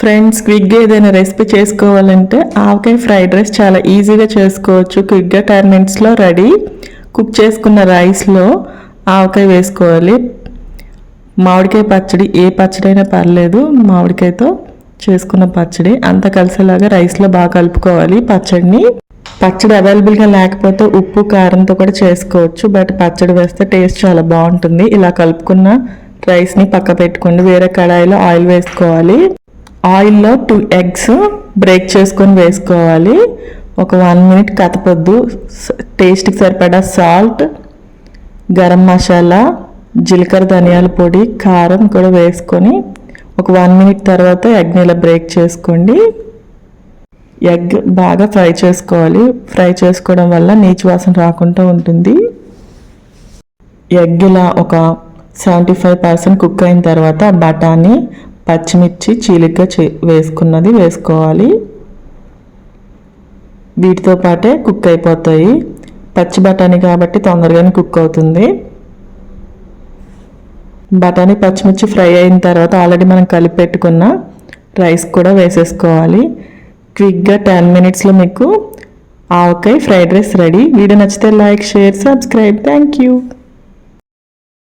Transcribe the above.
Friends, క్విక్గా ఏదైనా recipe చేసుకోవాలంటే ఆవకాయ ఫ్రైడ్ రైస్ చాలా ఈజీగా చేసుకోవచ్చు. క్విక్గా 10 మినిట్స్లో రెడీ. కుక్ చేసుకున్న రైస్లో ఆవకాయ వేసుకోవాలి. మామిడికాయ పచ్చడి, ఏ పచ్చడి అయినా పర్లేదు, మామిడికాయతో చేసుకున్న పచ్చడి అంతా కలిసేలాగా రైస్లో బాగా కలుపుకోవాలి. పచ్చడి అవైలబుల్గా లేకపోతే ఉప్పు కారంతో కూడా చేసుకోవచ్చు, బట్ పచ్చడి వేస్తే టేస్ట్ చాలా బాగుంటుంది. ఇలా కలుపుకున్న రైస్ని పక్క పెట్టుకోండి. వేరే కడాయిలో ఆయిల్ వేసుకోవాలి. ఆయిల్లో 2 ఎగ్స్ బ్రేక్ చేసుకొని వేసుకోవాలి. ఒక 1 మినిట్ కదపొద్దు. టేస్ట్కి సరిపడా సాల్ట్, గరం మసాలా, జీలకర్ర ధనియాల పొడి, కారం కూడా వేసుకొని ఒక 1 మినిట్ తర్వాత ఎగ్ని ఇలా బ్రేక్ చేసుకోండి. ఎగ్ బాగా ఫ్రై చేసుకోవాలి. ఫ్రై చేసుకోవడం వల్ల నీచు వాసన రాకుండా ఉంటుంది. ఎగ్ ఇలా ఒక 75% కుక్ అయిన తర్వాత బఠానీ, పచ్చిమిర్చి చీలికగా వేసుకున్నది వేసుకోవాలి. వీటితో పాటే కుక్ అయిపోతాయి. పచ్చి బఠానీ కాబట్టి తొందరగానే కుక్ అవుతుంది. బఠానీ పచ్చిమిర్చి ఫ్రై అయిన తర్వాత ఆల్రెడీ మనం కలిపి పెట్టుకున్న రైస్ కూడా వేసేసుకోవాలి. క్విక్గా 10 మినిట్స్లో మీకు ఆవకాయ ఫ్రైడ్ రైస్ రెడీ. వీడియో నచ్చితే like, share, subscribe. Thank you.